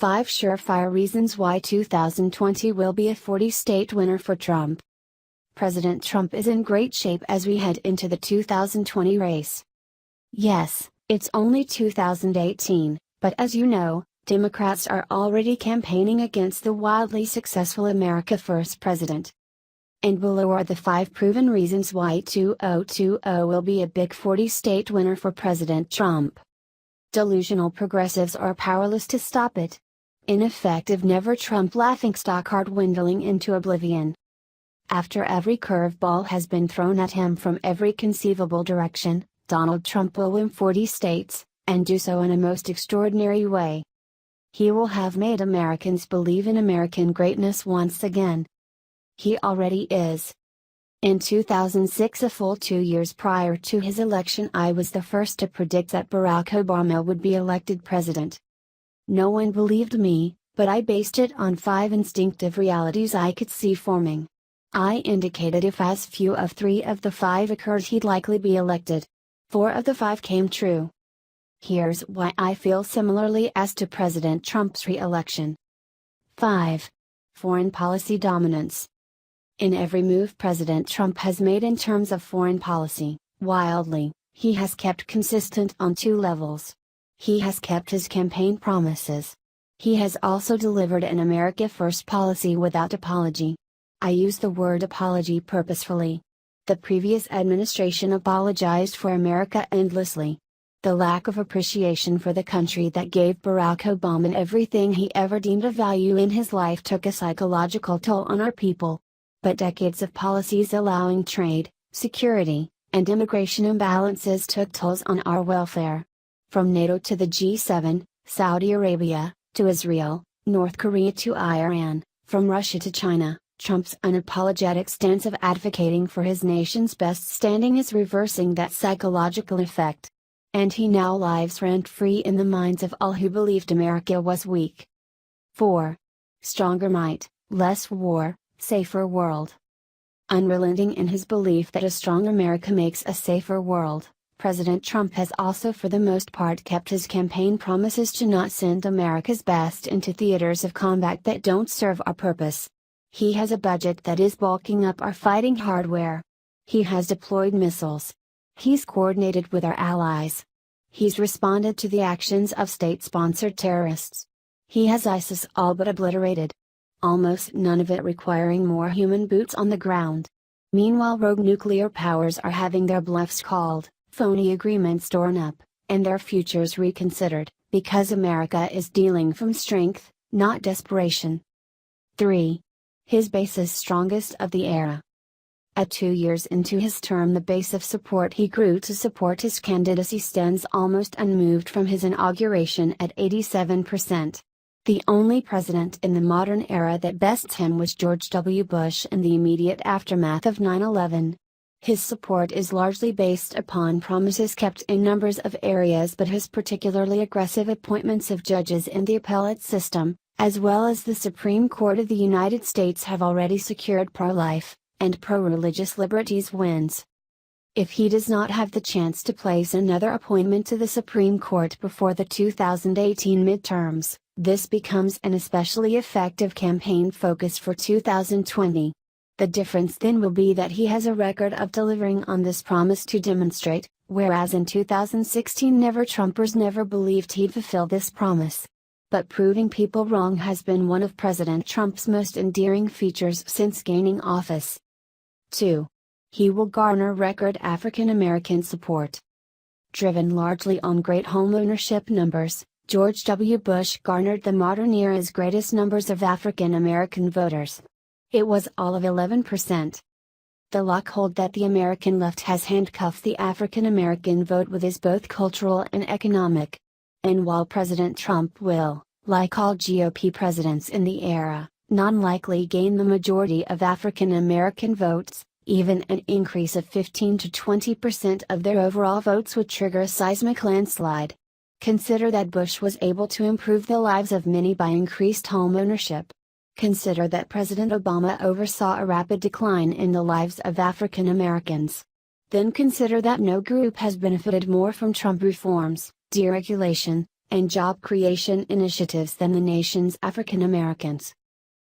5 Surefire Reasons Why 2020 Will Be a 40-State Winner for Trump. President Trump is in great shape as we head into the 2020 race. Yes, it's only 2018, but as you know, Democrats are already campaigning against the wildly successful America First president. And below are the 5 proven reasons why 2020 will be a big 40-state winner for President Trump. Delusional progressives are powerless to stop it. Ineffective never-Trump laughingstock are dwindling into oblivion. After every curveball has been thrown at him from every conceivable direction, Donald Trump will win 40 states, and do so in a most extraordinary way. He will have made Americans believe in American greatness once again. He already is. In 2006, a full 2 years prior to his election, I was the first to predict that Barack Obama would be elected president. No one believed me, but I based it on 5 instinctive realities I could see forming. I indicated if as few of 3 of the 5 occurred, he'd likely be elected. 4 of the 5 came true. Here's why I feel similarly as to President Trump's re-election. 5. Foreign policy dominance. In every move President Trump has made in terms of foreign policy, wildly, he has kept consistent on 2 levels. He has kept his campaign promises. He has also delivered an America First policy without apology. I use the word apology purposefully. The previous administration apologized for America endlessly. The lack of appreciation for the country that gave Barack Obama everything he ever deemed of value in his life took a psychological toll on our people. But decades of policies allowing trade, security, and immigration imbalances took tolls on our welfare. From NATO to the G7, Saudi Arabia, to Israel, North Korea to Iran, from Russia to China, Trump's unapologetic stance of advocating for his nation's best standing is reversing that psychological effect. And he now lives rent-free in the minds of all who believed America was weak. 4. Stronger might, less war, safer world. Unrelenting in his belief that a strong America makes a safer world, President Trump has also for the most part kept his campaign promises to not send America's best into theaters of combat that don't serve our purpose. He has a budget that is bulking up our fighting hardware. He has deployed missiles. He's coordinated with our allies. He's responded to the actions of state-sponsored terrorists. He has ISIS all but obliterated. Almost none of it requiring more human boots on the ground. Meanwhile, rogue nuclear powers are having their bluffs called, phony agreements torn up, and their futures reconsidered, because America is dealing from strength, not desperation. 3. His base is strongest of the era. At 2 years into his term, the base of support he grew to support his candidacy stands almost unmoved from his inauguration at 87%. The only president in the modern era that bests him was George W. Bush in the immediate aftermath of 9/11. His support is largely based upon promises kept in numbers of areas, but his particularly aggressive appointments of judges in the appellate system, as well as the Supreme Court of the United States, have already secured pro-life and pro-religious liberties wins. If he does not have the chance to place another appointment to the Supreme Court before the 2018 midterms, this becomes an especially effective campaign focus for 2020. The difference then will be that he has a record of delivering on this promise to demonstrate, whereas in 2016 never-Trumpers never believed he'd fulfill this promise. But proving people wrong has been one of President Trump's most endearing features since gaining office. 2. He will garner record African American support. Driven largely on great homeownership numbers, George W. Bush garnered the modern era's greatest numbers of African American voters. It was all of 11%. The luck hold that the American left has handcuffed the African American vote with is both cultural and economic. And while President Trump will, like all GOP presidents in the era, non-likely gain the majority of African American votes, even an increase of 15 to 20% of their overall votes would trigger a seismic landslide. Consider that Bush was able to improve the lives of many by increased home ownership. Consider that President Obama oversaw a rapid decline in the lives of African Americans. Then consider that no group has benefited more from Trump reforms, deregulation, and job creation initiatives than the nation's African Americans.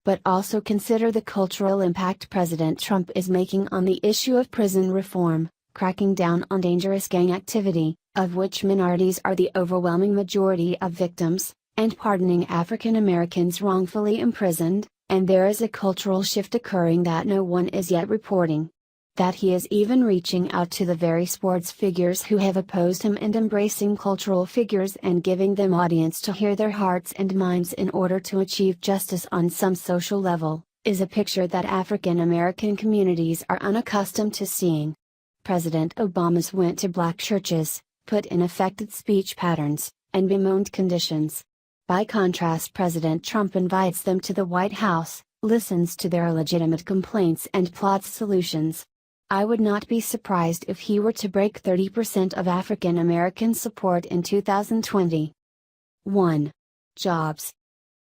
But also consider the cultural impact President Trump is making on the issue of prison reform, cracking down on dangerous gang activity, of which minorities are the overwhelming majority of victims, and pardoning African Americans wrongfully imprisoned, and there is a cultural shift occurring that no one is yet reporting. That he is even reaching out to the very sports figures who have opposed him and embracing cultural figures and giving them audience to hear their hearts and minds in order to achieve justice on some social level, is a picture that African American communities are unaccustomed to seeing. President Obama's went to black churches, put in affected speech patterns, and bemoaned conditions. By contrast, President Trump invites them to the White House, listens to their legitimate complaints and plots solutions. I would not be surprised if he were to break 30% of African American support in 2020. 1. Jobs.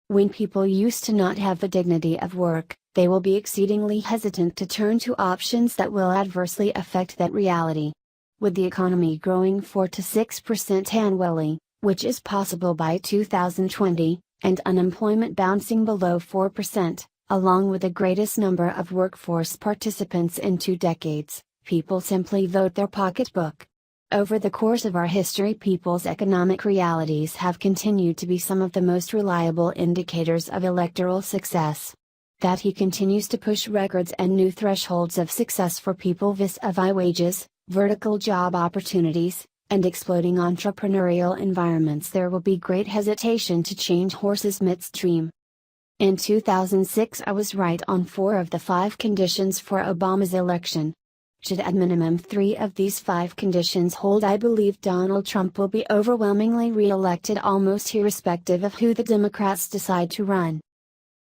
When people used to not have the dignity of work, they will be exceedingly hesitant to turn to options that will adversely affect that reality. With the economy growing 4 to 6% annually, which is possible by 2020, and unemployment bouncing below 4%, along with the greatest number of workforce participants in 2 decades, people simply vote their pocketbook. Over the course of our history, people's economic realities have continued to be some of the most reliable indicators of electoral success. That he continues to push records and new thresholds of success for people vis-a-vis wages, vertical job opportunities, and exploding entrepreneurial environments, there will be great hesitation to change horses midstream. In 2006 I was right on 4 of the 5 conditions for Obama's election. Should at minimum 3 of these 5 conditions hold, I believe Donald Trump will be overwhelmingly re-elected almost irrespective of who the Democrats decide to run.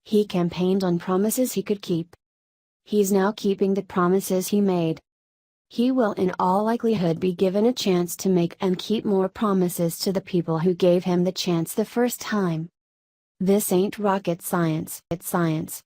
He campaigned on promises he could keep. He's now keeping the promises he made. He will in all likelihood be given a chance to make and keep more promises to the people who gave him the chance the first time. This ain't rocket science. It's science.